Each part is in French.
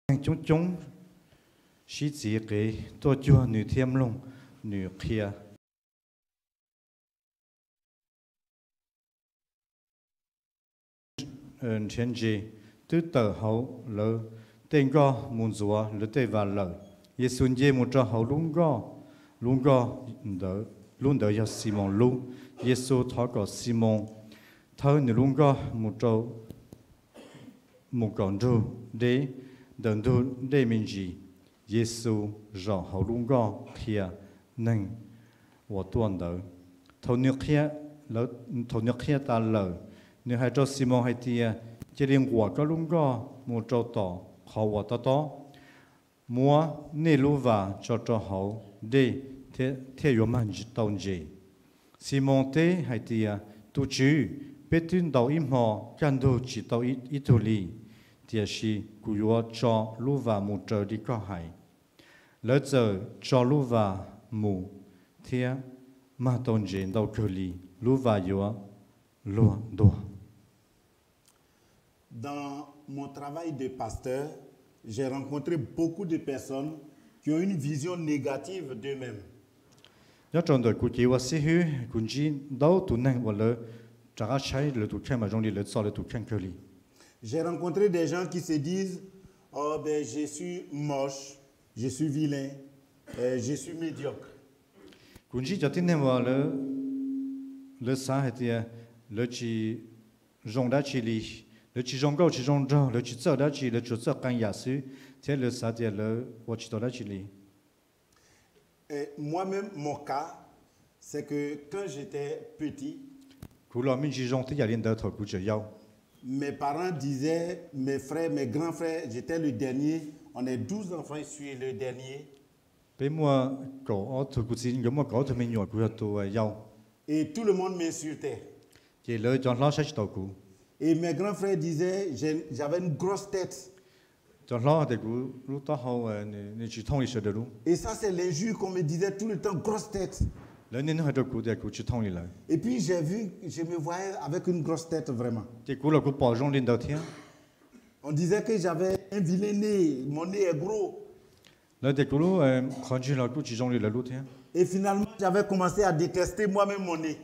chúng chúng sĩ chỉ cái tôi chưa nữ thêm luôn nữ kia thiên gì từ tờ hậu lỡ tên go muốn rùa lỡ tên và lỡ Giêsu gì muốn cho hậu luôn go đỡ luôn đỡ cho Simon luôn Giêsu thọ có Simon thơ nữ luôn go muốn cho một con trâu để đừng thu để mình gì Giêsu rõ hậu luôn go kia nên và tuân đỡ thầu nước kia ta lỡ nếu hai cho Simon hay tia chỉ riêng quả có luôn go một trâu tỏ họ và to mua nê lú và cho hậu để thế yếu mà tàu gì Simon thế hay tia tu chữ biết tin đầu im họ can đồ chỉ tàu ít tu li thì là cụ yếu cho lú và một trời đi có hay lỡ giờ cho lú và mù thế mà tàu gì đâu cơ li lú và yếu lúa đua. Dans mon travail de pasteur, j'ai rencontré beaucoup de personnes qui ont une vision négative d'eux-mêmes. Nhớ trong đời cụ chỉว่าสิหือคุณจีđâu tụi năng và lỡ trả trái lỡ tụi khen mà trong đi lỡ sau lỡ tụi khen cơ li. J'ai rencontré des gens qui se disent oh ben je suis moche, je suis vilain, je suis médiocre.คุณจีจะtinว่าlỡ xã hay thì lỡ chỉ rong đã chỉ li lỡ chỉ rong cao chỉ rong trâu lỡ chỉ sợ đã chỉ lỡ chỉ sợ càng giả sử thế lỡ xã thì lỡ và chỉ đó chỉ li. Et moi-même, mon cas, c'est que quand j'étais petit, mes parents disaient, mes frères, mes grands frères, j'étais le dernier, on est 12 enfants, je suis le dernier. Et tout le monde m'insultait. Et mes grands frères disaient, j'avais une grosse tête. Et ça, c'est l'injure qu'on me disait tout le temps, grosse tête. Et puis j'ai vu, je me voyais avec une grosse tête vraiment. On disait que j'avais un vilain nez, mon nez est gros. Et finalement, j'avais commencé à détester moi-même mon nez.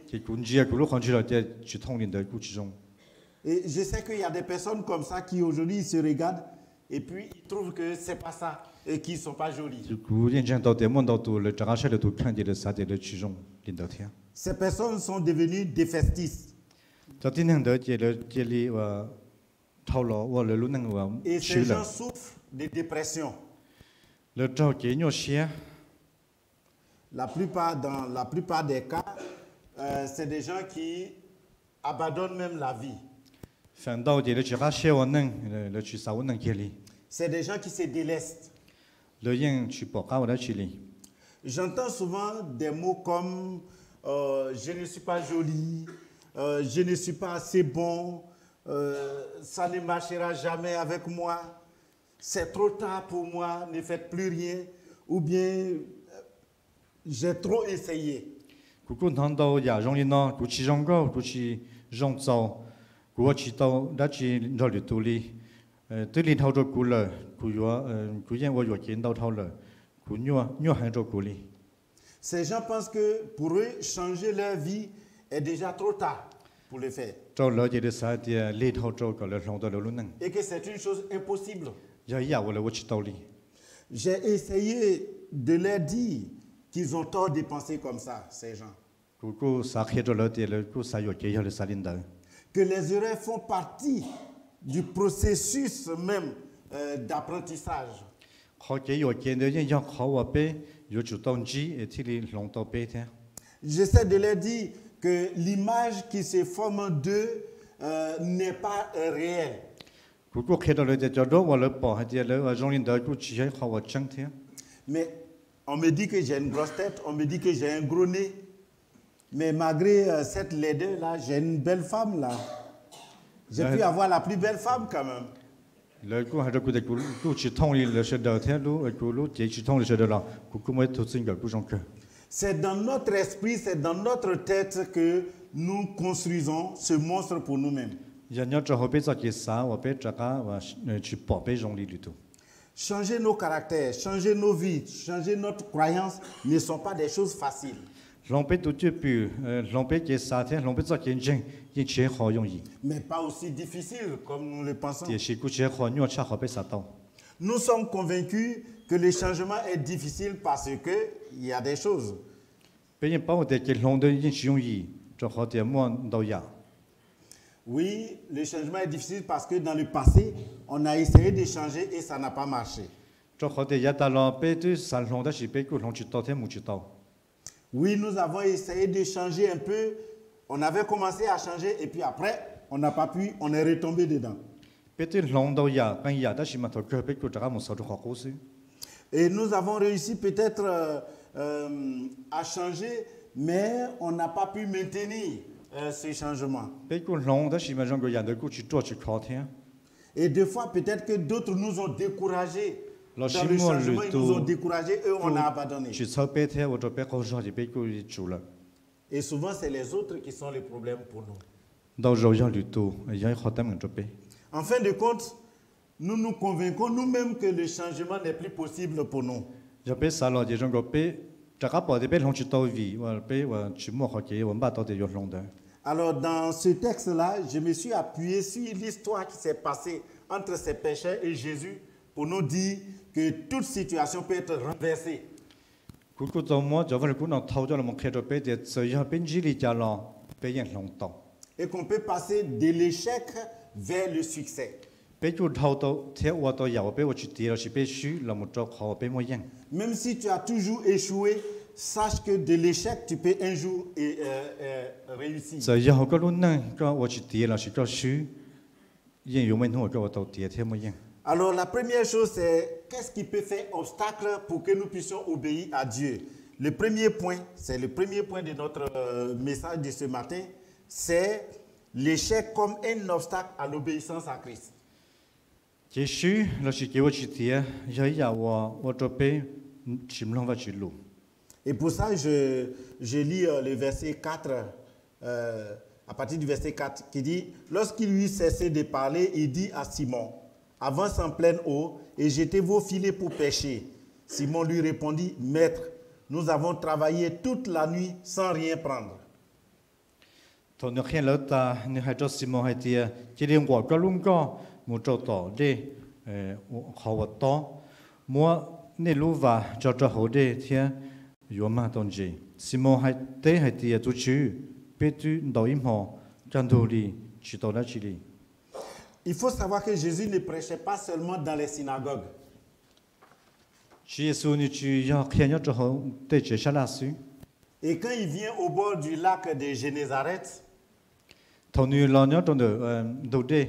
Et je sais qu'il y a des personnes comme ça qui aujourd'hui se regardent et puis ils trouvent que c'est pas ça et qu'ils sont pas jolis. Ces personnes sont devenues défaitistes. Et ces gens souffrent de dépression. Dans la plupart des cas, c'est des gens qui abandonnent même la vie. C'est des gens qui se délestent. J'entends souvent des mots comme je ne suis pas joli, je ne suis pas assez bon, ça ne marchera jamais avec moi, c'est trop tard pour moi, ne faites plus rien, ou bien j'ai trop essayé. Ces gens pensent que pour eux, changer leur vie est déjà trop tard pour le faire. Et que c'est une chose impossible. J'ai essayé de leur dire qu'ils ont tort de penser comme ça, ces gens. Que les erreurs font partie du processus même d'apprentissage. J'essaie de leur dire que l'image qui se forme d'eux n'est pas réelle. Mais on me dit que j'ai une grosse tête, on me dit que j'ai un gros nez. Mais malgré cette laideur-là, j'ai une belle femme là. J'ai pu avoir la plus belle femme quand même. C'est dans notre esprit, c'est dans notre tête que nous construisons ce monstre pour nous-mêmes. Changer nos caractères, changer nos vies, changer notre croyance ne sont pas des choses faciles. lòng biết tụi chưa bự lòng biết cái sao thế lòng biết cho kiến chân yên chế khó容易 Mais pas aussi difficiles comme nous le pensons. 也是估计khó nhua cha khó biết sao tao Nous sommes convaincus que le changement est difficile parce qu'il y a des choses. bây giờ bảo để cái lòng đấy yên chỉ容易cho họ tiền mua đâu ya Oui, le changement est difficile parce que dans le passé, on a essayé de changer et ça n'a pas marché. cho họ tiền ya ta lo biết tu sản lòng đó chỉ biết cái lòng chỉ tao thêm một chỉ tao Oui, nous avons essayé de changer un peu. On avait commencé à changer et puis après, on n'a pas pu, on est retombé dedans. biết tu lòng đâu ya cái ya đó chỉ mà thôi cái biết cái trả một số họ cố sự Et nous avons réussi peut-être à changer, mais on n'a pas pu maintenir ce changement. biết cái lòng đó chỉ mà trong cái ya đó cũng chỉ cho chỉ khó thế Et des fois, peut-être que d'autres nous ont découragés. là Dans chỉ le mua changement, lười ils nous ont tu découragés, eux, on a abandonné. chỉ sau biết thế và cho biết khó cho thì biết cái chủ là Et souvent, c'est les autres qui sont les problèmes pour nous. đâu rồi ya lười tu ya khó tâm mình cho biết En fin de compte, nous nous convainquons nous-mêmes que le changement n'est plus possible pour nous. giờ biết sao là chỉ trong cái biết chắc các bảo thì biết lòng chỉ tao vì và biết và chỉ mua họ chỉ và bắt tao thì dùng lòng đó Alors, dans ce texte-là, je me suis appuyé sur l'histoire qui s'est passée entre ces pécheurs et Jésus pour nous dire que toute situation peut être renversée. cuối cùng tao mua cho vào cuối nào thâu cho là một khi rồi biết thì giờ ya bên chỉ đi cho lo biết yên lòng tao Et qu'on peut passer de l'échec vers le succès. biết chú thâu tao theo qua tao giàu biếtว่าchỉ tiền là chỉ biết xứ là một chỗ khó biết mua yên Même si tu as toujours échoué, sache que de l'échec, tu peux un jour réussir. giờ ya họ có luôn nè cóว่าchỉ tiền là chỉ cho xứ yên dùng mình thôi có tao tiền theo mua yên Alors la première chose, c'est qu'est-ce qui peut faire obstacle pour que nous puissions obéir à Dieu. Le premier point, c'est le premier point de notre message de ce matin, c'est l'échec comme un obstacle à l'obéissance à Christ. chỉ xứ là chỉ kêu chỉ tiền giờ ya và cho biết chìm lòng và chỉ lù Et pour ça, je lis le verset 4, à partir du verset 4, qui dit, lorsqu'il eut cessé de parler, il dit à Simon, avance en pleine eau et jetez vos filets pour pêcher. Simon lui répondit, Maître, nous avons travaillé toute la nuit sans rien prendre. thôi nếu khen lỡ ta nếu hai cho Simon hai tia chỉ liên quan có luôn có một chỗ tỏ đi họ vật to mua nên lưu và cho họ đi thì yếu mà tôn gì Simon hai tế hai tia tu chữ biết tu đầu im họ chân đồ đi chỉ tao đã chỉ đi Il faut savoir que Jésus ne prêchait pas seulement dans les synagogues. chỉ Giêsu như chữ ya khen nhớ cho họ tế chế sát là sư Et quand il vient au bord du lac de Génézareth, thầu như lo nhớ trong đầu đi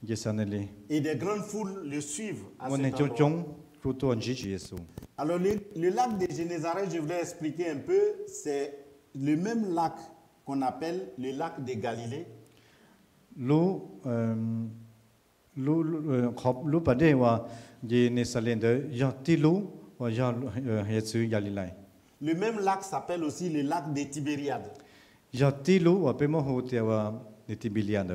cái sao này đi et des grandes foules le suivent à muốn cet nên chống endroit. chống tu tu anh chỉ Giêsu Alors, le lac de Génézareth, je voulais expliquer un peu, c'est le même lac qu'on appelle le lac de Galilée. lúc bà đâyว่ายีในสเลนเดอยากที่รู้ว่ายากเฮซูยาลิไล Le même lac s'appelle aussi le lac de Tibériade. อยากที่รู้ว่าเป็นมโหเทวาในทิบิเลียนเด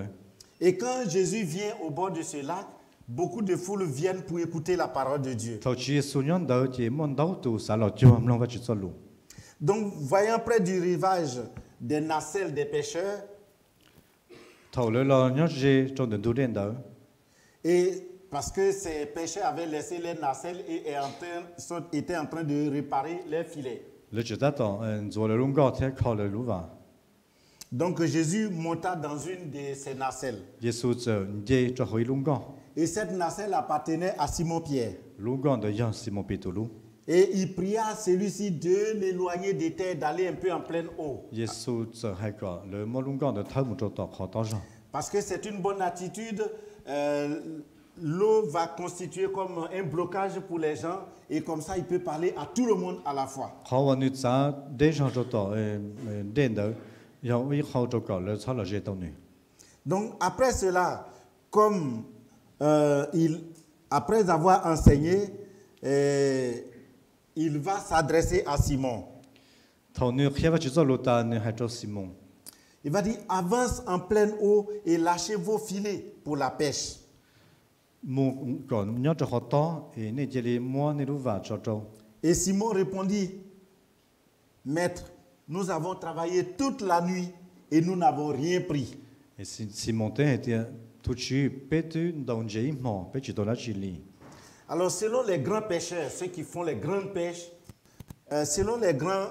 Et quand Jésus vient au bord de ce lac, beaucoup de foules viennent pour écouter la parole de Dieu. เขาชี้สุญญ์เดอจีมันดาวตูสารจวมลงว่าจิตสลุ Donc, voyant près du rivage des nacelles des pêcheurs, เขาเลยรอเนี่ยจีจงเดินดูเด่นเดอ et parce que ces pêcheurs avaient laissé les nacelles et étaient en train de réparer leurs filets. เลยจิตตาต่อจัวเลยลุงก็เทเขาเลยรู้ว่า Donc Jésus monta dans une de ces nacelles. เยซูเจอเย่จะหอยลุงก็ Et cette nacelle appartenait à Simon Pierre. ลุงก็เดียสิโมปิตุลุ Et il pria à celui-ci de l'éloigner des terres, d'aller un peu en pleine eau. เยซูเจอให้ก็เลยมอลุงก็เดินเท่ามุจต่อขอต่อจ้า Parce que c'est une bonne attitude. L'eau va constituer comme un blocage pour les gens et comme ça il peut parler à tout le monde à la fois. เขาวันนี้จะได้ชอบต่อเด่นเดอยังไม่เขาจะก่อนเลยชอบเราเจตรงนี้ Donc après cela, comme après avoir enseigné, il va s'adresser à Simon. เท่านี้แค่ว่าจะรู้ตาเนี่ยให้เจ้าซิมง Il va dire avance en pleine eau et lâchez vos filets pour la pêche. mu còn nhớ cho họ to et ne jeli moi ne lu va cho cho. Et Simon répondit, Maître, nous avons travaillé toute la nuit et nous n'avons rien pris. Et Simon était tout tu petu dans jei mo pe tu dans la chili. Alors, selon les grands pêcheurs, ceux qui font les grandes pêches, selon les grands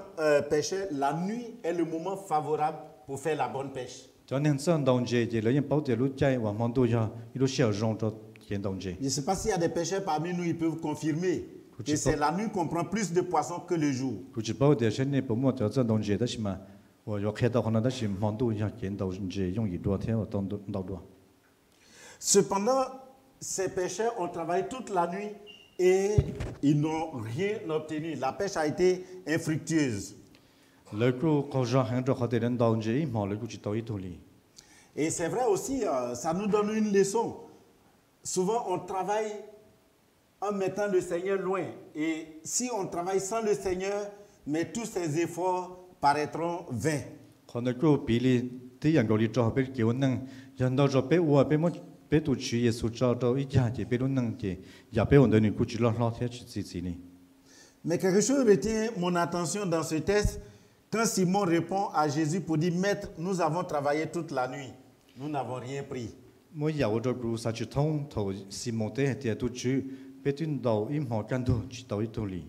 pêcheurs, la nuit est le moment favorable pour faire la bonne pêche. Cho nên sang dans jei je le yin bao de lu jai wa mon do ya lu xiao zhong cho tian dans jei. Je ne sais pas s'il y a des pêcheurs parmi nous, ils peuvent confirmer que c'est la nuit qu'on prend plus de poissons que le jour. 估计包的现在不么叫这东西的是嘛，我要看到可能的是忙度要见到这用一多天我当到多。 Cependant, ces pêcheurs ont travaillé toute la nuit et ils n'ont rien obtenu. La pêche a été infructueuse. 那个高上很多好的人到这嘛，那个就到一头里。 Et c'est vrai aussi, ça nous donne une leçon. Souvent, on travaille en mettant le Seigneur loin. Et si on travaille sans le Seigneur, mais tous ces efforts paraîtront vains. 可能个比例的人个里找被叫能，人到这被我被么被读书耶稣找到一家就被路能的，也被我的你估计老老天去自己呢。 Mais quelque chose retient mon attention dans ce texte quand Simon répond à Jésus pour dire, Maître, nous avons travaillé toute la nuit, nous n'avons rien pris. 我有这个啥去通头西蒙的的读书，被tun到一毛干头去到一头里。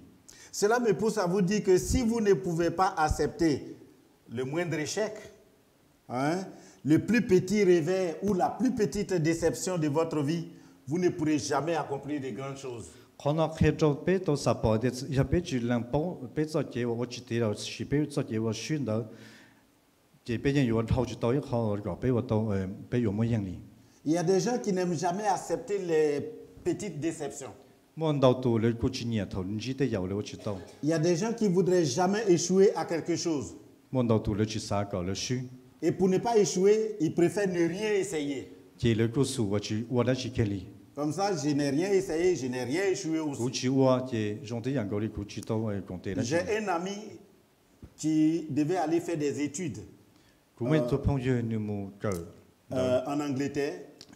Cela me pousse à vous dire que si vous ne pouvez pas accepter le moindre échec, hein, le plus petit réveil ou la plus petite déception de votre vie, vous ne pourrez jamais accomplir de grandes choses. 可能黑着被到啥包的，也被只能包被做结我只得了是被做结我选到，这被人有头就到一考个被我到被有么样哩。 Il y a des gens qui n'aiment jamais accepter les petites déceptions. 我到到了过去年头，你记得有了我知道。 Il y a des gens qui voudraient jamais échouer à quelque chose. 我到到了去啥搞了书， Et pour ne pas échouer, ils préfèrent ne rien essayer. 这了个书我来去看哩。 Comme ça, je n'ai rien essayé, je n'ai rien échoué 过 aussi. 去我这种的样搞哩，过去到讲对了。 J'ai un ami qui devait aller faire des études 我们做朋友你们搞， en Angleterre,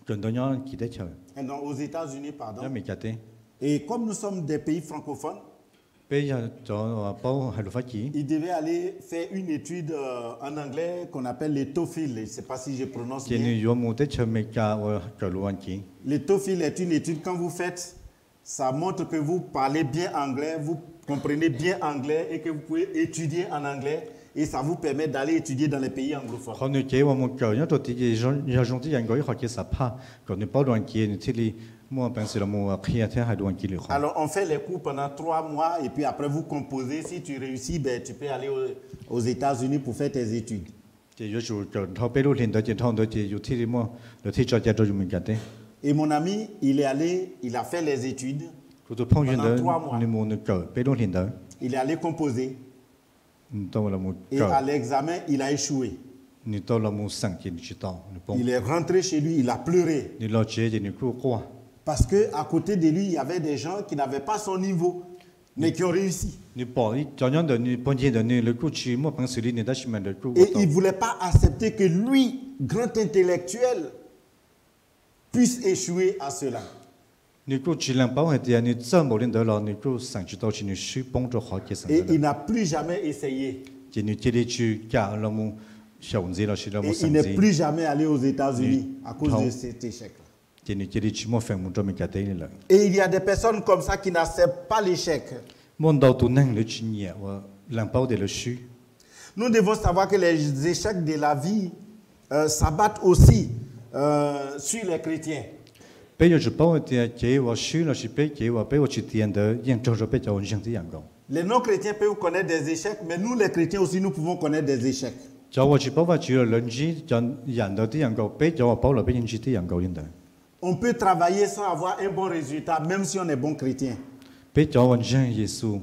更多人记得瞧， non, aux États-Unis, 也 pardon. 没记得。 Et comme nous sommes des pays francophones, 被人做包还路发起， il devait aller faire une étude en anglais qu'on appelle les TOEFL. Je ne sais pas si je prononce 今 bien. 年有冇得瞧没加我搞路完起。 Le TOEFL est une étude, quand vous faites, ça montre que vous parlez bien anglais, vous comprenez bien anglais et que vous pouvez étudier en anglais. Et ça vous permet d'aller étudier dans les pays anglophones. 可能这我们搞，因为到底也种的人个一学期啥怕，可能包乱起，你这里我本身了我可以听还乱起了。 Alors, on fait les cours pendant 3 mois et puis après, vous composez. Si tu réussis, ben, tu peux aller aux États-Unis pour faire tes études. 这有时候搞他被路领导这趟的这有这里么，有这家家都有没干的。 Et mon ami, il est allé, il a fait les études. 我都朋友的，你们那搞被路领导， Il est allé composer. 你到了么 Et 搞， à l'examen, il a échoué. 你到了么上级你知道，你帮 Il est rentré chez lui, il a pleuré. 你老姐姐你给我过， Parce qu'à côté de lui, il y avait des gens qui n'avaient pas son niveau, mais qui ont réussi. 你帮你这样的你帮姐的你，你过去么本事里你在什么的给我 Et 到 il ne，voulait pas accepter que lui, grand intellectuel, puisse échouer à cela. 你过去能帮的你这么领导了，你给我上去到去你去帮着好几上 Et 的 il，n'a plus jamais essayé. 这你这里去教了么小子了是了么 Et 上 il n'est 级， plus jamais allé aux États-Unis à cause Non. de cet échec-là. 这你这里去么分么这么干的了， Et il y a des personnes comme ça qui n'acceptent pas l'échec. 么到都能了去念我能帮的了书。 Nous devons savoir que les échecs de la vie s'abattent aussi sur les chrétiens. 被有是帮的，这我书了是被这我被我去点的，人照着被叫我上这样讲。 Les non-chrétiens peuvent connaître des échecs, mais nous, les chrétiens aussi, nous pouvons connaître des échecs. 叫我去帮我去了人机，叫人的这样讲，被叫我帮了被人去这样讲的， On peut travailler sans avoir un bon résultat, même si on est bon chrétien. 被叫我认耶稣，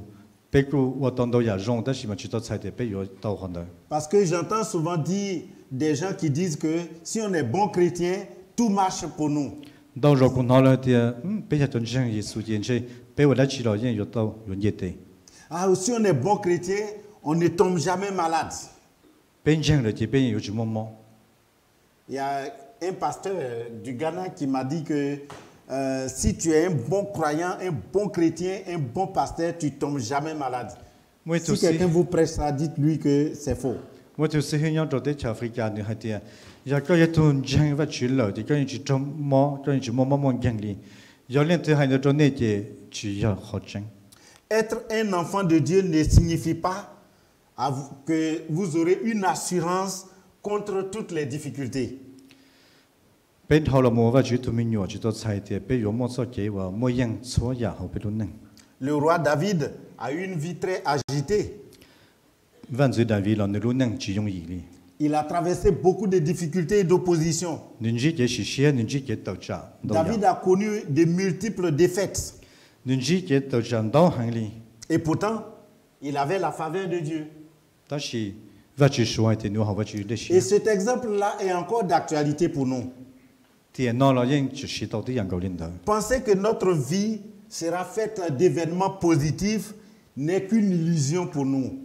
被个我当到也用，但是嘛知道才的被我到好的。 Parce que j'entends souvent dire des gens qui disent que si on est bon chrétien, tout marche pour nous. 到如果拿了的，被他真正耶稣进去，被我来去了人有到有热的， Ah, si on est bon chrétien, on ne tombe jamais malade. 被人了这边有什么么？ Il y a un pasteur du Ghana qui m'a dit que si tu es un bon croyant, un bon chrétien, un bon pasteur, tu ne tombes jamais malade. Moi Si quelqu'un vous prêche ça, dites-lui que c'est faux. Moi tu sais hiện trong đất Africa này hay tiệt, giờ có những tuần chẳng vật chữ lợi thì có những chỉ trong mò, có những chỉ mò gang li, giờ lên tới hai nơi trong này thì chỉ giờ khó chẳng. Être un enfant de Dieu ne signifie pas que vous aurez une assurance contre toutes les difficultés. Bên thầu là mua vật chữ tụi mình nhỏ chỉ tôi xài thì bên yếu mua số kế và mua yang số nhà hậu bên luôn nè. Le roi David a eu une vie très agitée. Văn dưới David là người luôn nè chỉ dùng gì đi. Il a traversé beaucoup de difficultés et d'opposition. David a connu de multiples défaites. Et pourtant, il avait la faveur de Dieu. Et cet exemple-là est encore d'actualité pour nous. Penser que notre vie sera faite d'événements positifs n'est qu'une illusion pour nous.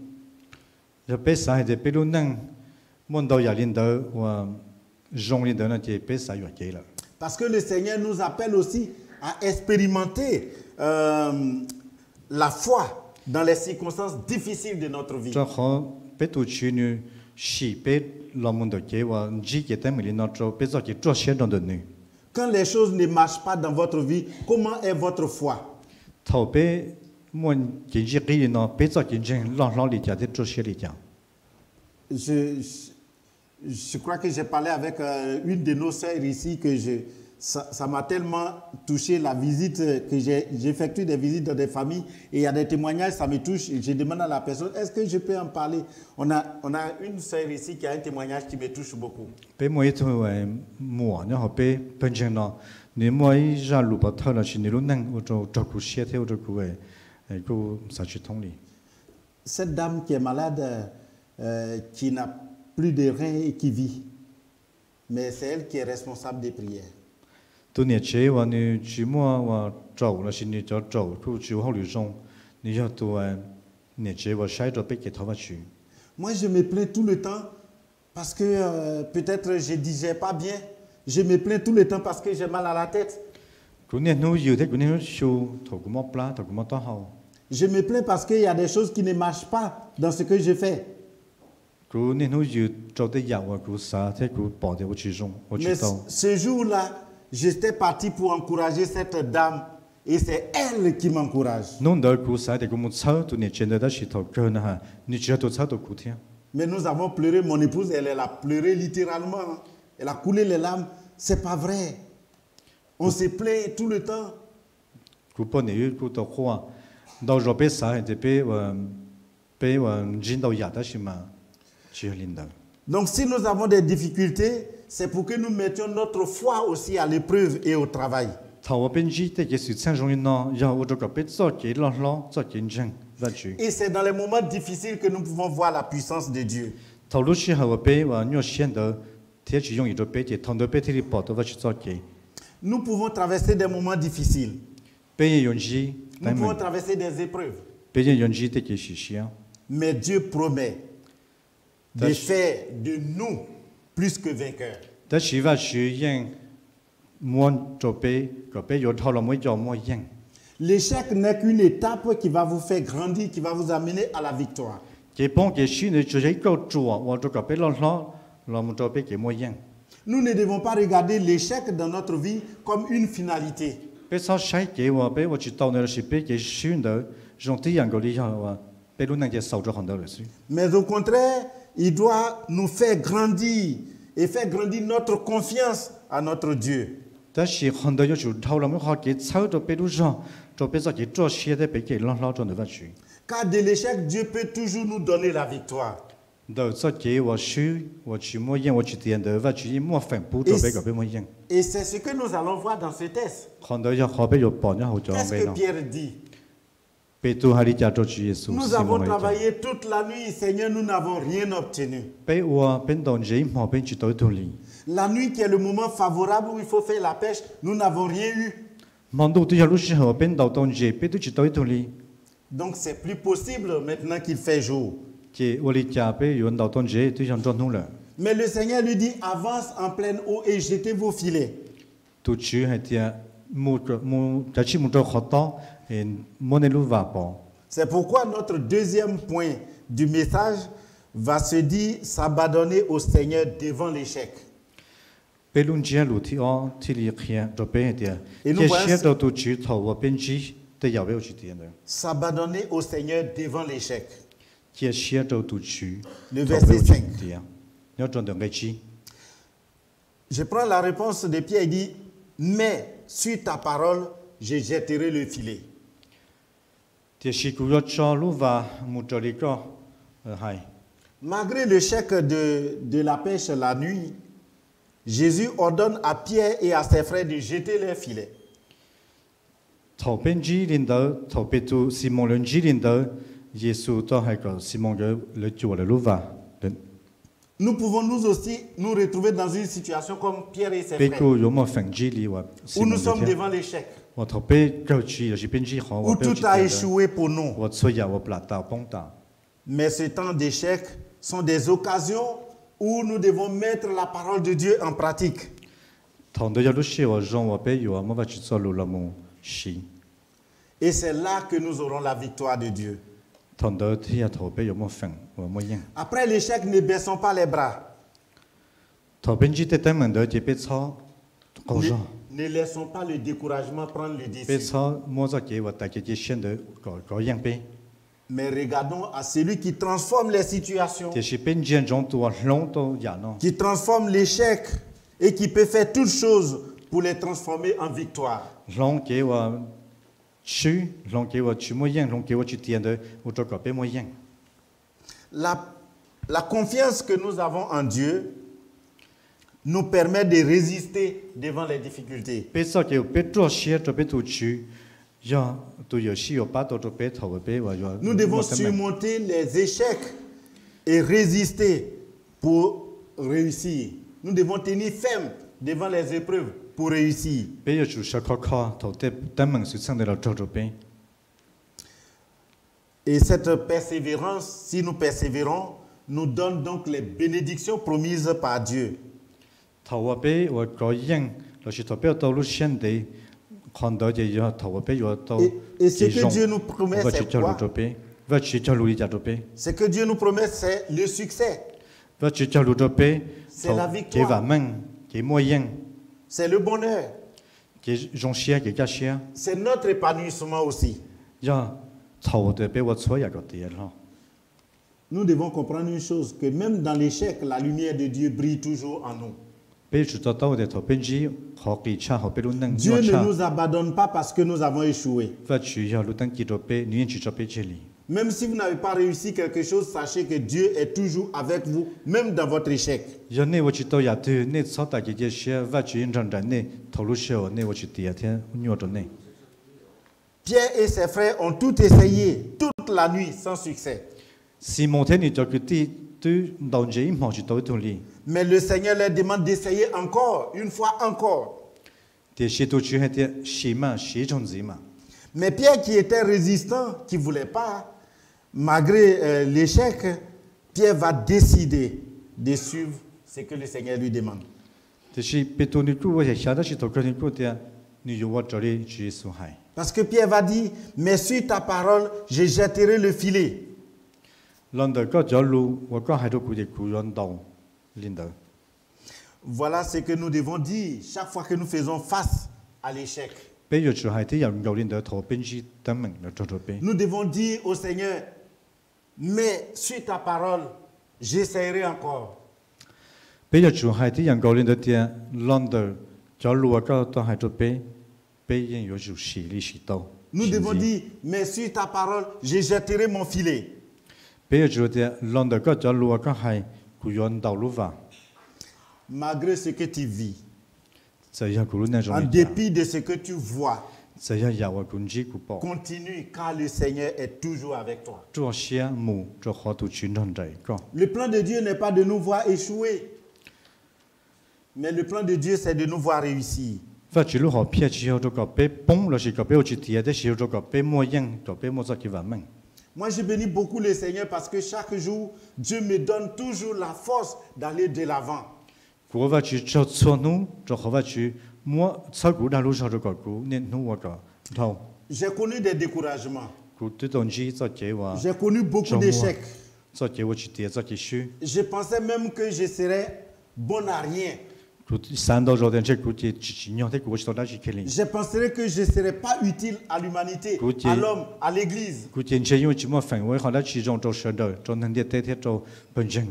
Parce que le Seigneur nous appelle aussi à expérimenter la foi dans les circonstances difficiles de notre vie. Quand les choses ne marchent pas dans votre vie, comment est votre foi? Je crois que j'ai parlé avec une de nos sœurs ici que ça m'a tellement touché la visite que j'effectue des visites dans des familles et il y a des témoignages, ça me touche. Je demande à la personne, est-ce que je peux en parler? On a une sœur ici qui a un témoignage qui me touche beaucoup. Cette dame qui est malade, qui n'a plus de reins et qui vit, mais c'est elle qui est responsable des prières. Moi, je me plains tout le temps parce que peut-être je ne digère pas bien. Je me plains tout le temps parce que j'ai mal à la tête. Je me plains parce qu'il y a des choses qui ne marchent pas dans ce que je fais. Mais ce jour-là, j'étais parti pour encourager cette dame et c'est elle qui m'encourage. Mais nous avons pleuré, mon épouse, elle a pleuré littéralement. Elle a coulé les larmes. C'est pas vrai. On se plaint tout le temps. Donc si nous avons des difficultés, c'est pour que nous mettions notre foi aussi à l'épreuve et au travail. Et c'est dans les moments difficiles que nous pouvons voir la puissance de Dieu. Nous pouvons traverser des moments difficiles. Nous pouvons traverser des épreuves. Mais Dieu promet de faire de nous plus que vainqueurs. L'échec n'est qu'une étape qui va vous faire grandir, qui va vous amener à la victoire. Nous ne devons pas regarder l'échec dans notre vie comme une finalité. Mais au contraire, il doit nous faire grandir et faire grandir notre confiance à notre Dieu. Car de l'échec, Dieu peut toujours nous donner la victoire. Et c'est ce que nous allons voir dans ce texte. Qu'est-ce que Pierre dit? Nous avons travaillé toute la nuit, Seigneur, nous n'avons rien obtenu. La nuit qui est le moment favorable où il faut faire la pêche, nous n'avons rien eu. Donc c'est plus possible maintenant qu'il fait jour. Mais le Seigneur lui dit, avance en pleine eau et jetez vos filets. C'est pourquoi notre deuxième point du message va se dire s'abandonner au Seigneur devant l'échec. Et nous s'abandonner au Seigneur devant l'échec. Le verset 5. Je prends la réponse de Pierre, il dit, mais sur ta parole, je jetterai le filet. Malgré l'échec de la pêche la nuit, Jésus ordonne à Pierre et à ses frères de jeter leurs filets. Nous pouvons nous aussi nous retrouver dans une situation comme Pierre et ses frères, où nous sommes devant l'échec, où tout a échoué pour nous. Mais ce temps d'échec sont des occasions où nous devons mettre la parole de Dieu en pratique. Et c'est là que nous aurons la victoire de Dieu. Après l'échec, ne baissons pas les bras. Ne laissons pas le découragement prendre le dessus. Mais regardons à celui qui transforme les situations, qui transforme l'échec et qui peut faire toutes choses pour les transformer en victoire. La confiance que nous avons en Dieu nous permet de résister devant les difficultés. Nous devons surmonter les échecs et résister pour réussir. Nous devons tenir ferme devant les épreuves pour réussir. Et cette persévérance, si nous persévérons, nous donne donc les bénédictions promises par Dieu. Et ce que Dieu nous promet, c'est quoi? Ce que Dieu nous promet, c'est le succès. C'est la victoire. C'est le bonheur. C'est notre épanouissement aussi. Nous devons comprendre une chose, que même dans l'échec, la lumière de Dieu brille toujours en nous. Dieu ne nous abandonne pas parce que nous avons échoué. Même si vous n'avez pas réussi quelque chose, sachez que Dieu est toujours avec vous, même dans votre échec. Pierre et ses frères ont tout essayé, toute la nuit, sans succès. Mais le Seigneur leur demande d'essayer encore, une fois encore. Mais Pierre, qui était résistant, qui ne voulait pas, malgré l'échec, Pierre va décider de suivre ce que le Seigneur lui demande. Parce que Pierre va dire, mais sur ta parole, je jetterai le filet. Voilà ce que nous devons dire chaque fois que nous faisons face à l'échec. Nous devons dire au Seigneur, mais sur ta parole, j'essaierai encore. Nous devons dire, mais sur ta parole, je jetterai mon filet. Malgré ce que tu vis, en dépit de ce que tu vois, continue car le Seigneur est toujours avec toi. Le plan de Dieu n'est pas de nous voir échouer, mais le plan de Dieu c'est de nous voir réussir. Moi, je bénis beaucoup le Seigneur parce que chaque jour, Dieu me donne toujours la force d'aller de l'avant. moi ça coup đã lúc sau rồi có coup nên nó qua cả thâu J'ai connu des découragements. coup tự đồng chí cho chế và J'ai connu beaucoup Jean-moi. d'échecs. cho chế và chỉ tiền cho chế sư Je pensais même que je serais bon à rien. coup sáng đầu rồi đến chế coup chỉ nhau thế coup chỉ đó chỉ cái gì Je penserais que je ne serais pas utile à l'humanité, Écoutez. à l'homme, à l'église. coup tiền chế因chỉ mà phản với họ đã chỉ trong trong sở đời trong năng địa thế thế trong bên chân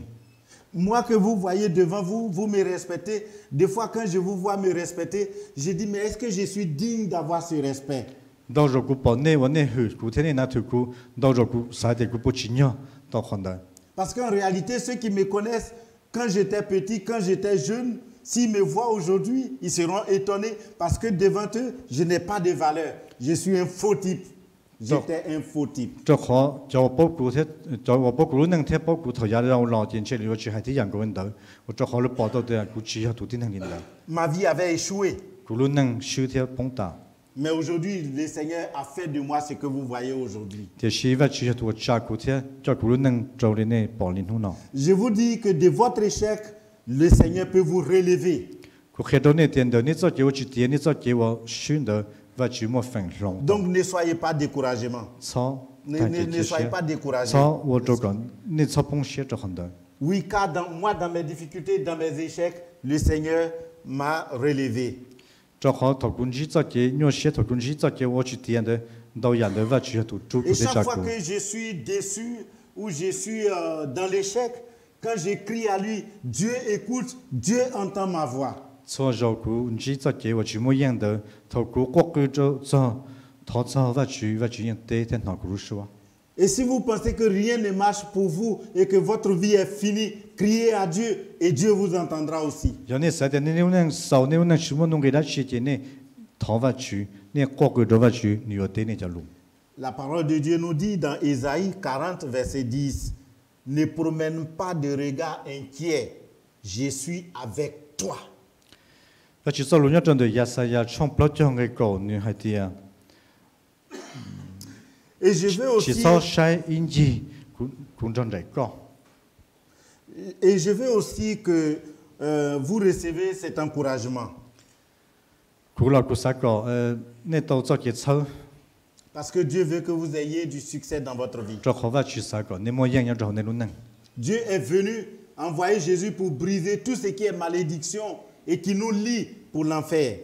Moi que vous voyez devant vous, vous me respectez. Des fois, quand je vous vois me respecter, je dis, mais est-ce que je suis digne d'avoir ce respect? đâu rồi coup bỏ nè và nè hư coup thế này na thứ coup đâu rồi coup sai thì coup bỏ chỉ nhau đâu còn đấy Parce qu'en réalité, ceux qui me connaissent, quand j'étais petit, quand j'étais jeune, s'ils me voient aujourd'hui, ils seront étonnés parce que devant eux, je n'ai pas de valeur. Je suis un faux type. J'étais un faux type. cho khó cho bố cụ thế cho bố cụ năng thế bố cụ thời gian đâu lo tiền chơi liệu chỉ hay thế dạng của mình đó cho khó lúc bỏ đâu thì cụ chỉ là thủ tin năng liền đó Ma vie avait échoué. cụ luôn năng siêu thế phong tạo Mais aujourd'hui, le Seigneur a fait de moi ce que vous voyez aujourd'hui. thì siêu vật chỉ là thủ cha cụ thế cho cụ luôn năng trâu lên này bỏ lên hông nào Je vous dis que de votre échec, le Seigneur peut vous relever. cụ khi đó này tiền đó này cho kiểu chỉ tiền này cho kiểu xuyên đó và chỉ một phần lòng Donc ne soyez pas découragement. sau Ne soyez pas découragés. sau tôi cho còn nên sau phong sẽ cho hơn đó Oui, car moi, dans mes difficultés, dans mes échecs, le Seigneur m'a relevé. cho khó thầu cũng chỉ cho kiểu nhau sẽ thầu cũng chỉ cho kiểu tôi chỉ tiền đó đâu nhận đó và chỉ là thủ chú Et của chaque cha fois cụ que je suis déçu ou je suis dans l'échec, quand je crie à lui, Dieu écoute, Dieu entend ma voix. cho giàu cụ chỉ cho kiểu chỉ một样đó thầu cụ quốc cứ cho thọ cho và chỉ nhận tế thiên nào cụ số Et si vous pensez que rien ne marche pour vous et que votre vie est finie, criez à Dieu et Dieu vous entendra aussi. giờ này sẽ đến nếu năng sau nếu năng chỉ muốn nông cái đó chỉ tiền này thọ và chỉ này quốc cứ đó và chỉ nhiều tế này cho luôn La parole de Dieu nous dit dans Ésaïe 40, verset 10, ne promène pas de regard inquiet, je suis avec toi. và chỉ sau lúc nhất trong đời Yesaya trong plot cho người cầu như hai tia Et je veux chỉ aussi, sau sai in gì cũng trong đời cầu et je veux aussi que vous recevez cet encouragement. cũng là cũng sẽ có nên tàu cho cái sau Parce que Dieu veut que vous ayez du succès dans votre vie. cho khó và chỉ sẽ có nên mọi yang cho nên luôn năng Dieu est venu envoyer Jésus pour briser tout ce qui est malédiction et qui nous lie pour l'enfer.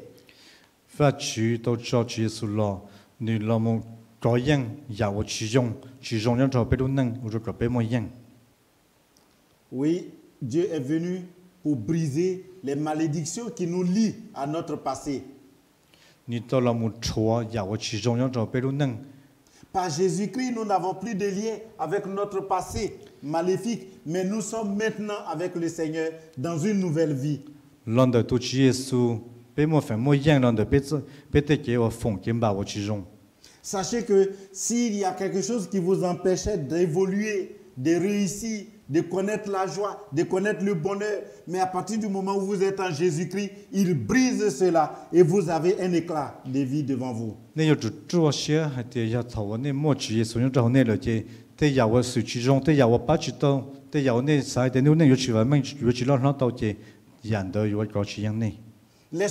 và chỉ tàu cho chỉ số lo nếu là một có yang giàu chỉ dùng yang cho biết luôn năng rồi có biết mọi yang Oui, Dieu est venu pour briser les malédictions qui nous lient à notre passé. nếu tàu là một chúa giàu chỉ dùng yang cho biết luôn năng Par Jésus-Christ, nous n'avons plus de lien avec notre passé maléfique, mais nous sommes maintenant avec le Seigneur dans une nouvelle vie. lần đầu tôi chỉ Giêsu biết một phần mọi yang lần đầu biết thế cái ở phòng kiếm bảo chỉ dùng Sachez que s'il y a quelque chose qui vous empêchait d'évoluer, de réussir, de connaître la joie, de connaître le bonheur, mais à partir du moment où vous êtes en Jésus-Christ, il brise cela et vous avez un éclat de vie devant vous. nên有主些还得要头那莫只所用之后那了解得要我手其中得要我把知道得要那啥的那有去外面有去让到解演的有搞起样内 Les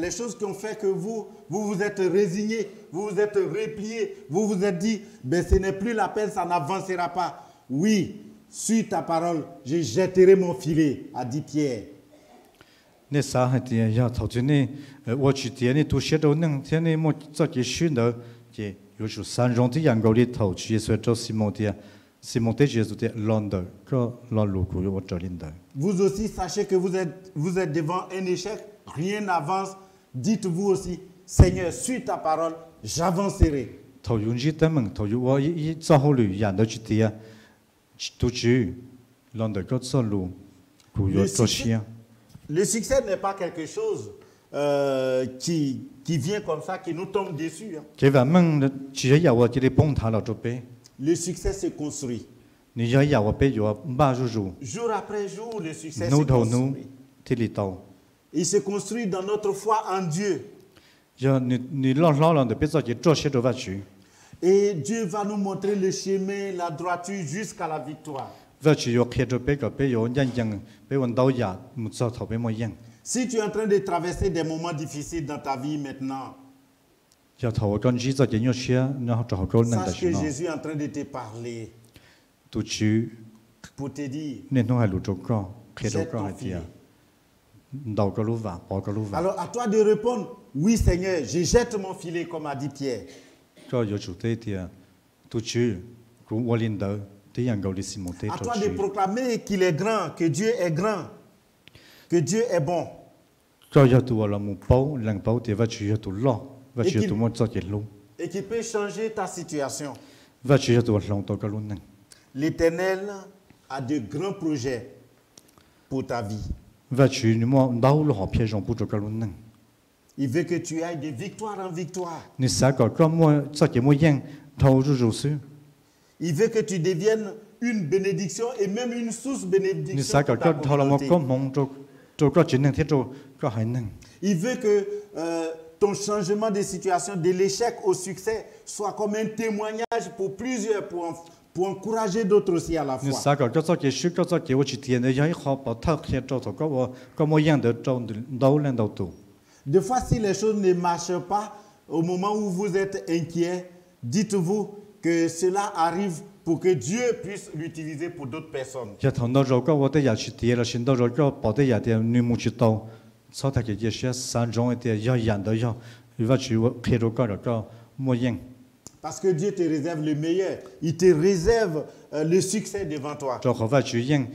choses qui ont fait que vous vous êtes résigné, vous vous êtes replié, vous vous êtes dit, ben, ce n'est plus la peine, ça n'avancera pas. Oui, sur ta parole, je jetterai mon filet, a dit Pierre. 那啥还得要头就那我去点那都写到能天那莫做些训的解有时三种的养狗里头去所做西蒙的西蒙的接触的乱的个乱路古有我这里的 Vous aussi, sachez que vous êtes devant un échec, rien n'avance. Dites-vous aussi, Seigneur, sur ta parole, j'avancerai. 头用日的门头有我一做好旅演的去点都去乱的个做路古有做些。 Le succès n'est pas quelque chose qui vient comme ça, qui nous tombe dessus. Hein. 这外门只要我这里崩塌了就背， Le succès se construit. 你要我背有马入入， Jour après jour, le succès 努 se 头努 construit. 这里到， Il se construit dans notre foi en Dieu. 要你老的别做些做些做法去， Et Dieu va nous montrer le chemin, la droiture jusqu'à la victoire. 法去要开着背个背有样样背问到呀，木做头背么样， Si tu es en train de traverser des moments difficiles dans ta vie maintenant, 要头跟Jesus嘅要写，然後就個能 sache 得 que 先咯。 Jésus est en train de te parler 都主 pour te dire, 你都係路做個，企到 jette 個 ton 係啲 filet. 啊，到個路話，跑個路話， Alors à toi de répondre, oui Seigneur, je jette mon filet comme a dit Pierre. 個要做啲啲啊，都主，如我領導啲人夠你是冇啲 À 做 toi de 主， proclamer qu'il est grand, que Dieu est grand, que Dieu est bon. 個要到我啦冇包，能包啲話主要到攞，話主要到冇做嘅路， Et qui peut changer ta situation. 話主要到攞到個路能， L'Éternel a de grands projets pour ta vie. 話主你冇到路學偏上不做個路能， Il veut que tu ailles de victoire en victoire. 你啥個個冇做嘅冇贏，投入做事， Il veut que tu deviennes une bénédiction et même une source 你 bénédiction 啥 pour 個 ta 個投落冇 communauté. 個夢做做個只能聽做個係能。 Il veut que ton changement de situation, de l'échec au succès, soit comme un témoignage pour plusieurs, pour encourager d'autres aussi à la 你 foi. 啥個做嘅書，個做嘅我去填的，有一好把他寫做做個我個冇樣的做到領導度。 Des fois, si les choses ne marchent pas, au moment où vous êtes inquiet, dites-vous que cela arrive pour que Dieu puisse l'utiliser pour d'autres personnes. 一同到咗個我哋也去填了，先到咗個把啲也啲你冇去到，所睇嘅嘢寫三種一啲要人都要，如果去我睇到個個冇樣， Parce que Dieu te réserve le meilleur. Il te réserve le succès devant toi. 做好話去樣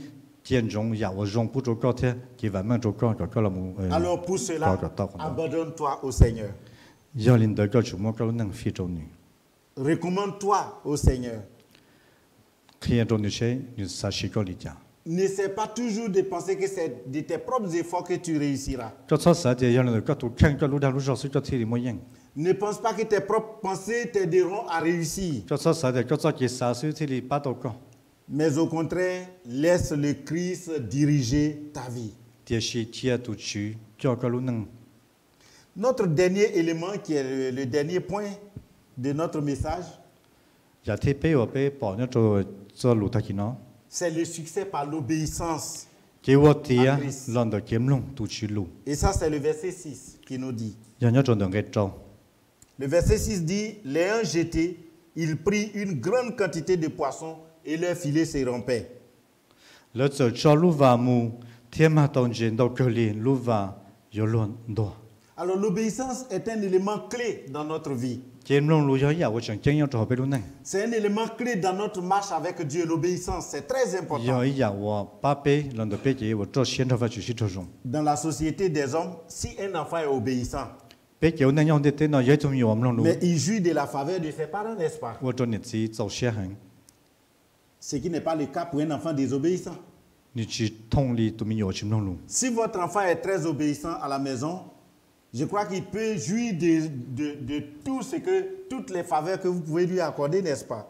見種也我種不做個啲，佢話乜做個個啦冇 Alors pour cela, D'accord, d'accord. abandonne-toi au Seigneur. 要領導個做乜個能非做你， Recommande-toi au Seigneur. 佢做你些你啥事個理解。 N'essaie pas toujours de penser que c'est de tes propres efforts que tu réussiras. 個錯實際有人個圖傾個路頭路上是個天冇樣。 Ne pense pas que tes propres pensées t'aideront à réussir. 個錯實際個錯嘅啥事天不到個， Mais au contraire, laisse le Christ diriger ta vie. 啲是天都主叫個路能。 Notre dernier élément, qui est le dernier point de notre message, 也天俾我俾幫咗做路頭見咯。 c'est le succès par l'obéissance. 叫我啲啊，讓到劍龍都主路， Et ça, c'est le verset 6 qui nous dit. 人一做兩個做， Le verset 6 dit, l'ayant jeté, il prit une grande quantité de poissons et leur filet se rompait. 你做做路話冇，天馬當見到佢哋路話有亂多， Alors l'obéissance est un élément clé dans notre vie. 劍龍路有嘢我想經驗做俾路能， C'est un élément clé dans notre marche avec Dieu, l'obéissance. C'est très 有 important. 一日我把俾讓到俾嘢我做先頭發就是做種， Dans la société des hommes, si un enfant est obéissant, 俾叫能用啲啲嗱嘢仲要我唔路， mais il jouit de la faveur de ses parents, n'est-ce pas? 我做日子做些行， Ce qui n'est pas le cas pour un enfant désobéissant. 你去通理都沒有去路。 Si votre enfant est très obéissant à la maison, je crois qu'il peut jouir de tout ce que, toutes les faveurs que vous pouvez lui accorder, n'est-ce pas?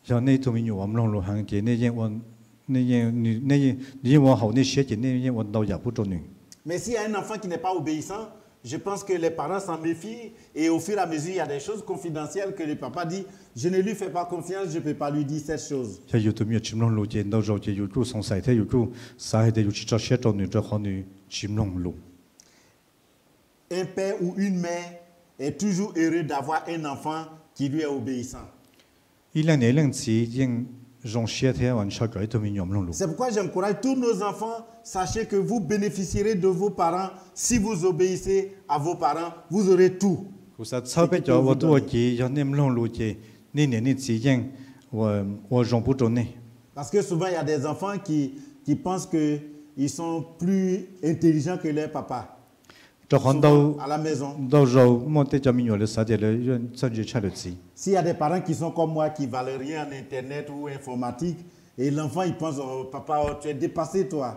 有呢都沒有我們路行嘅，呢嘢我呢嘢你我後呢寫嘅呢嘢我都也不做你。 Mais s'il y a un enfant qui n'est pas obéissant, je pense que les parents s'en méfient et au fur et à mesure, il y a des choses confidentielles que le papa dit, je ne lui fais pas confiance, je ne peux pas lui dire cette chose. 要都沒有去路見到咗嘅，要都從細睇要都細嘅要去做寫做你做可你去路。 Un père ou une mère est toujours heureux d'avoir un enfant qui lui est obéissant. 一兩年兩次應用寫睇完出嘅都沒有路。 C'est pourquoi j'encourage tous nos enfants, sachez que vous bénéficierez de vos parents. Si vous obéissez à vos parents, vous aurez tout. 其實抄俾咗我都我嘅有呢路嘅呢年呢次應我用不做呢。 Parce que souvent, il y a des enfants qui pensent qu'ils sont plus intelligents que leur papa. 就看到 Souvent, à la maison. 到時候我哋就沒有了實際了，讓甚至出嚟字。 S'il y a des parents qui sont comme moi, qui ne valent rien en Internet ou informatique, et l'enfant, il pense, oh, papa, oh, tu es dépassé, toi.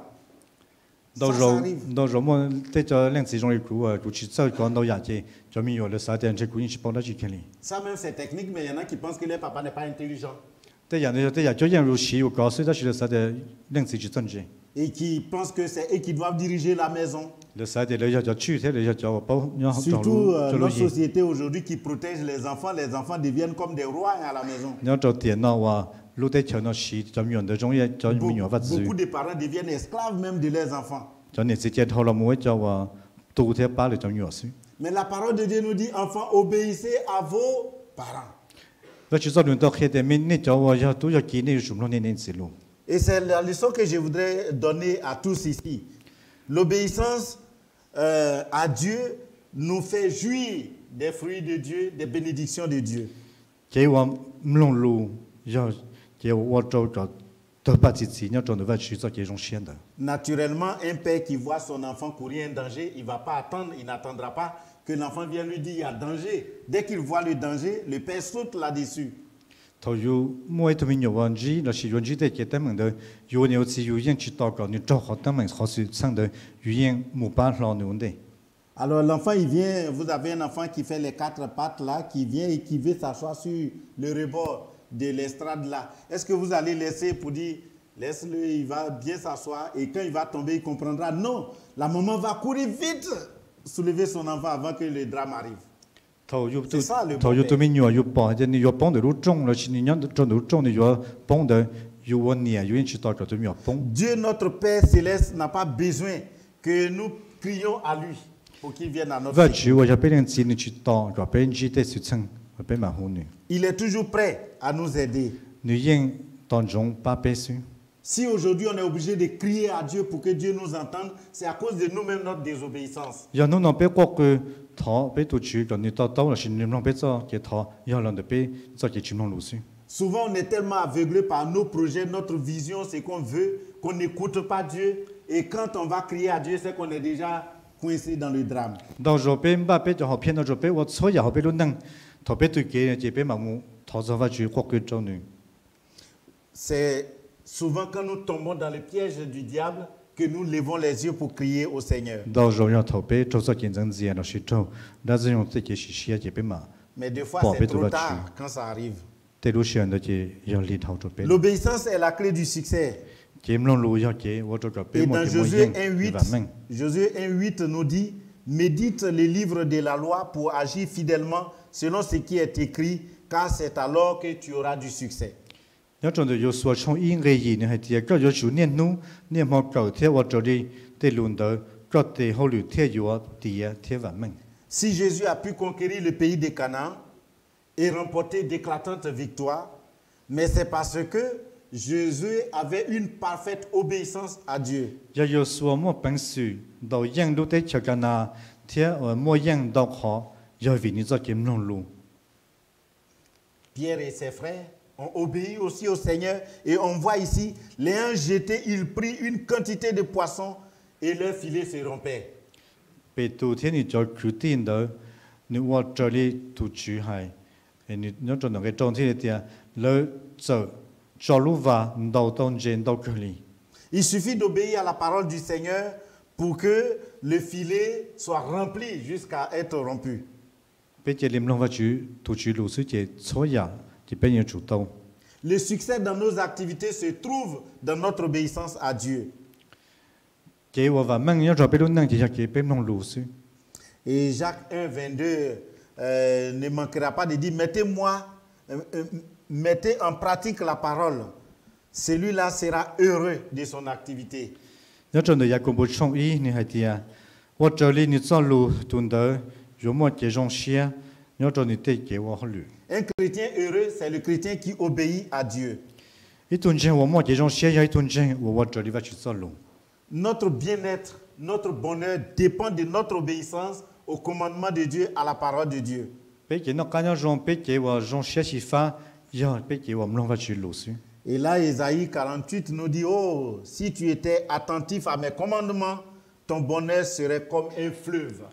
到 Ça, 時 ça 候 arrive. 到時候我哋就兩次中意估啊，估起走講到廿隻，就沒有了實際，就估應是幫到幾千里。 Ça même, c'est technique, mais il y en a qui pensent que leur papa n'est pas intelligent. 啲人就人如是要搞，所以就係實際兩次就真正。 Et qui pensent que c'est eux qui doivent diriger la maison. 你實際你就處睇你就保，然後就 Surtout 就 notre société aujourd'hui qui protège les enfants deviennent comme des rois à la maison. 然後就電腦話錄低長到時就用到種嘢就沒有法子， Beaucoup de parents deviennent esclaves même de leurs enfants. cho nên sẽ chết họ là mỗi cho và tu theo ba để cho nhiều sự. Mais la parole de Dieu nous dit, enfants, obéissez à vos parents. Và chỉ do đường tao khi để mình nên cho và tu cho kỹ nên chúng nó nên xử luôn. Et c'est la leçon que je voudrais donner à tous ici. L'obéissance à Dieu nous fait jouir des fruits de Dieu, des bénédictions de Dieu. Cáiว่าmông lu do cáiว่าtrâu cho tôi bắt chỉ nhớ trong đó chỉ cho cái trong xiên đó. Naturellement, un père qui voit son enfant courir un danger, il va pas attendre, il n'attendra pas que l'enfant vienne lui dire il y a danger. Dès qu'il voit le danger, le père saute là-dessus. Thôi yêu mỗi thứ mình nhiều vấn gì là chỉ vấn gì để cái tâm mình đó, yêu nhiều chỉ yêu những chỉ tao còn những trâu họ tâm mình họ sự sang đó, yêu những một ban lo nhiều vấn đề. Alors l'enfant, il vient, vous avez un enfant qui fait les quatre pattes là, qui vient et qui veut s'asseoir sur le rebord de l'estrade là. Est-ce que vous allez laisser pour dire, laisse-le, il va bien s'asseoir et quand il va tomber, il comprendra. Non, la maman va courir vite, soulever son enfant avant que le drame arrive. C'est ça le thôi yêu tụi mình nhiều yêu bỏ cho nên yêu bông để lúc trông là chỉ nên nhớ trong lúc trông thì yêu bông để yêu vấn đề yêu những chỉ tao còn tụi mình bông. Dieu notre Père céleste n'a pas besoin que nous crions à lui pour qu'il vienne à notre secours. Il est toujours prêt à nous aider. Si aujourd'hui on est obligé de crier à Dieu pour que Dieu nous entende, c'est à cause de nous-mêmes notre désobéissance. Souvent on est tellement aveuglé par nos projets, notre vision, ce qu'on veut, qu'on n'écoute pas Dieu. Et quand on va crier à Dieu, c'est qu'on est déjà coincé dans le drame. C'est souvent quand nous tombons dans le piège du diable que nous levons les yeux pour crier au Seigneur. Mais des fois, c'est trop tard quand ça arrive. L'obéissance est la clé du succès. Et dans Josué 1:8 nous dit, médite les livres de la loi pour agir fidèlement selon ce qui est écrit, car c'est alors que tu auras du succès. Si Jésus a pu conquérir le pays de Canaan et remporter d'éclatantes victoires, mais c'est parce que Jésus avait une parfaite obéissance à Dieu. Pierre et ses frères ont obéi aussi au Seigneur et on voit ici, les uns jetés, ils prirent une quantité de poissons et leur filet se rompait. Il suffit d'obéir à la parole du Seigneur pour que le filet soit rempli jusqu'à être rompu. Le succès dans nos activités se trouve dans notre obéissance à Dieu. Et Jacques 1:22 ne manquera pas de dire, mettez en pratique la parole. Celui-là sera heureux de son activité. Un chrétien heureux, c'est le chrétien qui obéit à Dieu. Notre bien-être, notre bonheur dépend de notre obéissance au commandement de Dieu, à la parole de Dieu. Et là, Ésaïe 48 nous dit, oh, si tu étais attentif à mes commandements, ton bonheur serait comme un fleuve.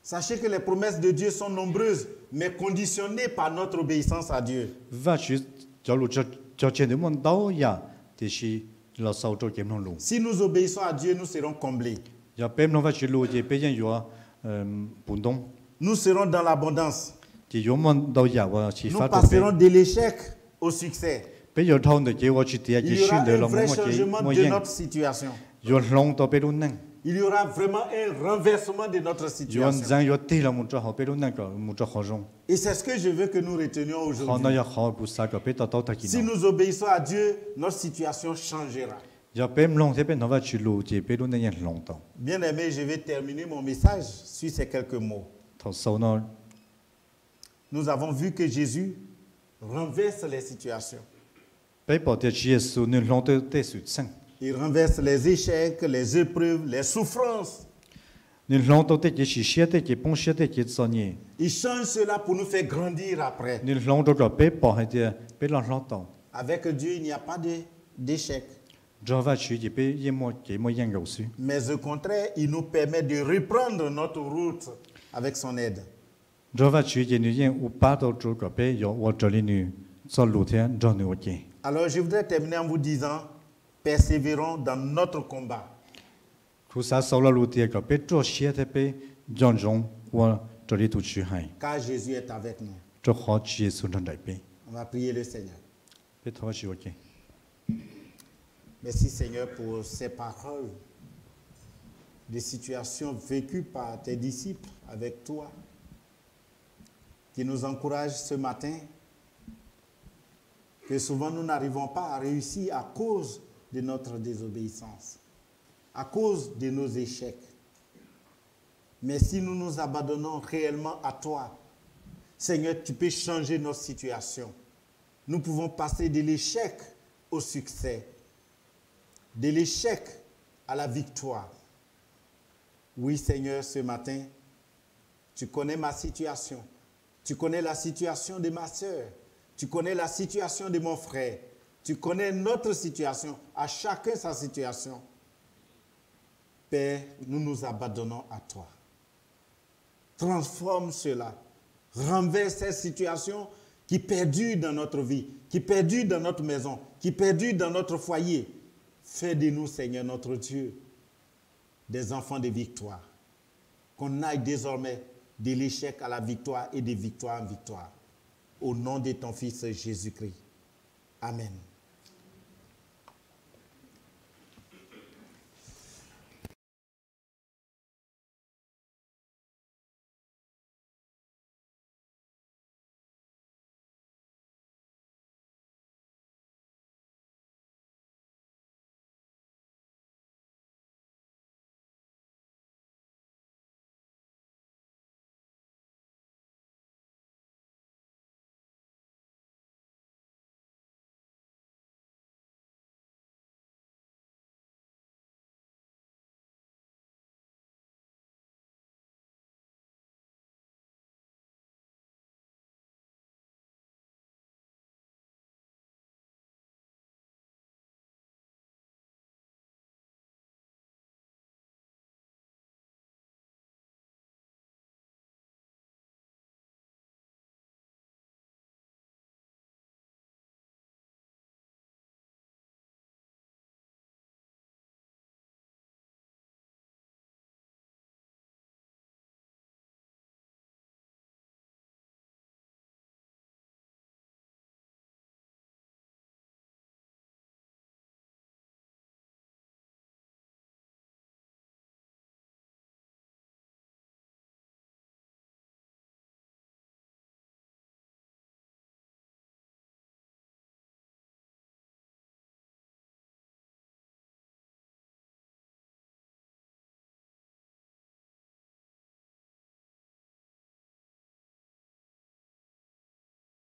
Sachez que les promesses de Dieu sont nombreuses, mais conditionnées par notre obéissance à Dieu. Si nous obéissons à Dieu, nous serons comblés. Nous serons dans l'abondance. Nous passerons de l'échec au succès. Il y aura un vrai changement de notre situation. il y aura vraiment un renversement de notre Yuan situation. zang yo ti la mu cho ho pe lu na ka mu cho ho jong. Et c'est ce que je veux que nous retenions Ho na aujourd'hui. ya ho ku sa ka pe ta ta ta ki Si no. nous obéissons à Dieu, notre situation changera. Ya pe mlong te pe no va chi lu ji pe lu na yan long tong. Bien aimé, je vais terminer mon message sur ces quelques mots. Thao sau no Nous avons vu que Jésus renverse les situations. pe po te chi Yesu ne long te su sang. Il renverse les échecs, les épreuves, les souffrances. Ne long te ki chi xie te ki pong xie te ki so ni. Il change cela pour nous faire grandir après. Ne long to ka pe po ha te pe la long tong. Avec Dieu, il n'y a pas d'échec. Jo va chi ji pe ye mo ki mo yang gao su. Mais au contraire, il nous permet de reprendre notre route avec son aide. Jo va chi ji ni yen u pa to zhu ka pe yo wo zhe li nu zo lu tian zhou nu wo ji. Alors, je voudrais terminer en vous disant, persévérons dans notre combat. Ku sa sau la lu tie ka pe zhuo xie te pe zhong zhong wo zhe li tu qu hai. Car Jésus est avec nous. Zhe ho chi Yesu zhong dai pe. On va prier le Seigneur. Pe to chi wo ji. Merci Seigneur pour ces paroles, des situations vécues par tes disciples avec toi, qui nous encouragent ce matin, que souvent nous n'arrivons pas à réussir à cause de notre désobéissance, à cause de nos échecs. Mais si nous nous abandonnons réellement à toi, Seigneur, tu peux changer notre situation. Nous pouvons passer de l'échec au succès, de l'échec à la victoire. Oui, Seigneur, ce matin, tu connais ma situation. Tu connais la situation de ma sœur. Tu connais la situation de mon frère. Tu connais notre situation, à chacun sa situation. Père, nous nous abandonnons à toi. Transforme cela. Renverse cette situation qui perdure dans notre vie, qui perdure dans notre maison, qui perdure dans notre foyer. Fais de nous, Seigneur, notre Dieu, des enfants de victoire. Qu'on aille désormais de l'échec à la victoire et de victoire en victoire. Au nom de ton Fils Jésus-Christ. Amen.